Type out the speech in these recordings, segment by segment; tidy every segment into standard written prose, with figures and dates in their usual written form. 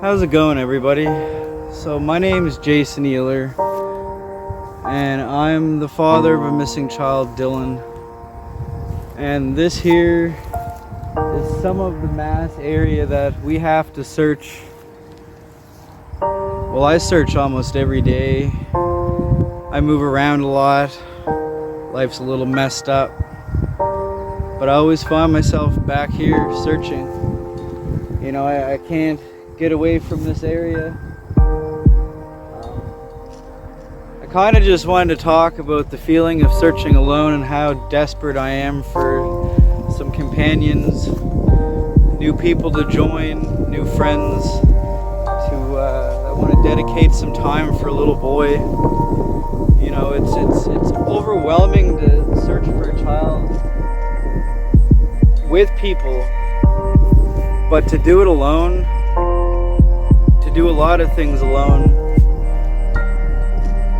How's it going, everybody? So my name is Jason Ehler, and I'm the father of a missing child, Dylan. And this here is some of the mass area that we have to search. Well, I search almost every day. I move around a lot. Life's a little messed up. But I always find myself back here searching. You know, I can't get away from this area. I kind of just wanted to talk about the feeling of searching alone and how desperate I am for some companions, new people to join, new friends, that want to dedicate some time for a little boy. You know, it's overwhelming to search for a child with people, but to do it alone, to do a lot of things alone,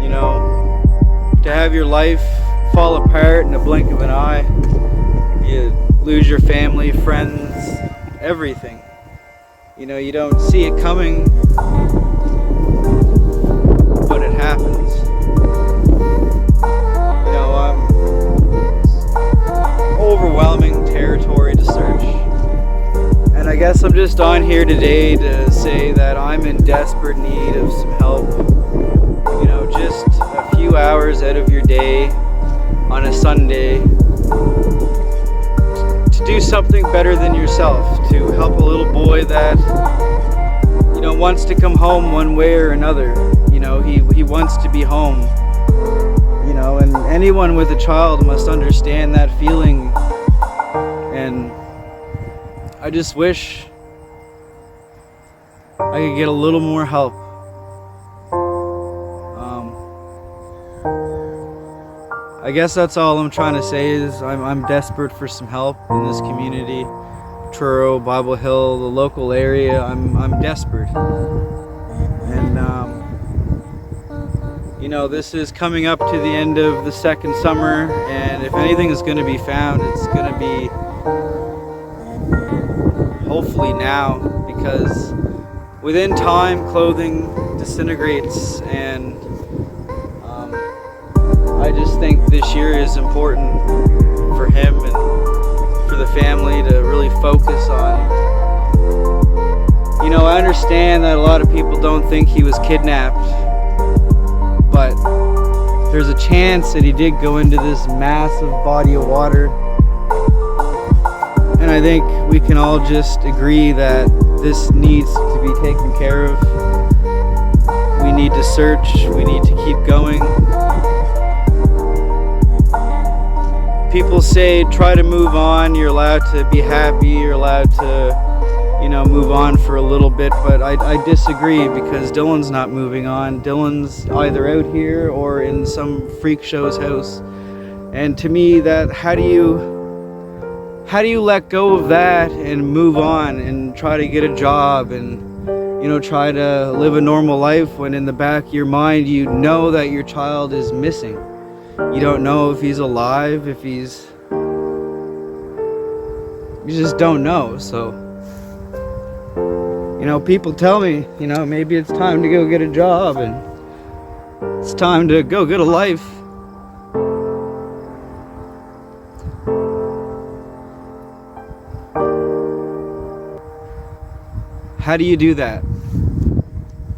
you know, to have your life fall apart in the blink of an eye, you lose your family, friends, everything. You know, you don't see it coming, but it happens. You know, overwhelming territory to search. And I guess I'm just on here today to say that I'm in desperate need of some help. You know, just a few hours out of your day on a Sunday to do something better than yourself, to help a little boy that, you know, wants to come home one way or another. You know, he wants to be home. You know, and anyone with a child must understand that feeling. And I just wish I could get a little more help. I guess that's all I'm trying to say is I'm desperate for some help in this community. Truro, Bible Hill, the local area. I'm desperate. And you know, this is coming up to the end of the second summer, and if anything is going to be found, it's going to be hopefully now, because within time clothing disintegrates, and I just think this year is important for him and for the family to really focus on. You know, I understand that a lot of people don't think he was kidnapped, but there's a chance that he did go into this massive body of water. And I think we can all just agree that this needs to be taken care of. We need to search, we need to keep going. People say try to move on, you're allowed to be happy, you're allowed to, you know, move on for a little bit, but I disagree, because Dylan's not moving on. Dylan's either out here or in some freak show's house. And to me, that how do you let go of that and move on and try to get a job and, you know, try to live a normal life when in the back of your mind you know that your child is missing? You don't know if he's alive, if he's... You just don't know. So, you know, people tell me, you know, maybe it's time to go get a job and it's time to go get a life. How do you do that?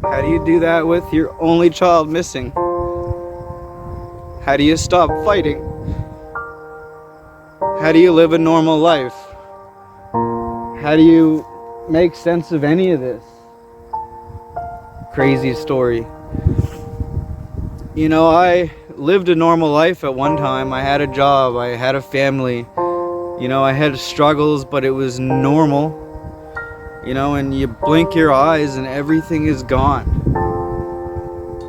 How do you do that with your only child missing? How do you stop fighting? How do you live a normal life? How do you make sense of any of this crazy story? You know, I lived a normal life at one time. I had a job, I had a family. You know, I had struggles, but it was normal. You know, and you blink your eyes and everything is gone.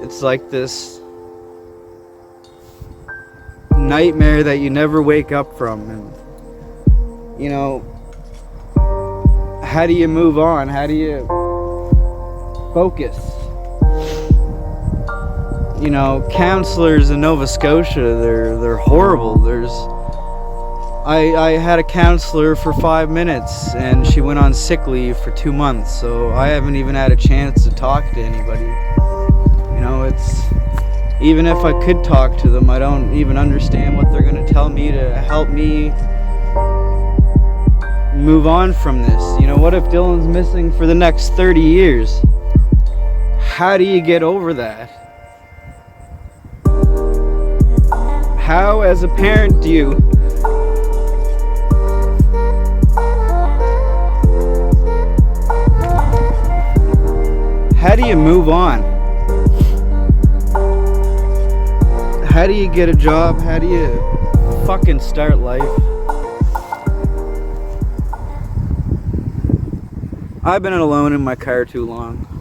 It's like this nightmare that you never wake up from. And, you know, how do you move on? How do you focus? You know, counselors in Nova Scotia, they're horrible. I had a counselor for 5 minutes and she went on sick leave for 2 months, so I haven't even had a chance to talk to anybody. You know, it's, even if I could talk to them, I don't even understand what they're gonna tell me to help me move on from this. You know, what if Dylan's missing for the next 30 years? How do you get over that? How, as a parent, do you how do you move on? How do you get a job? How do you fucking start life? I've been alone in my car too long.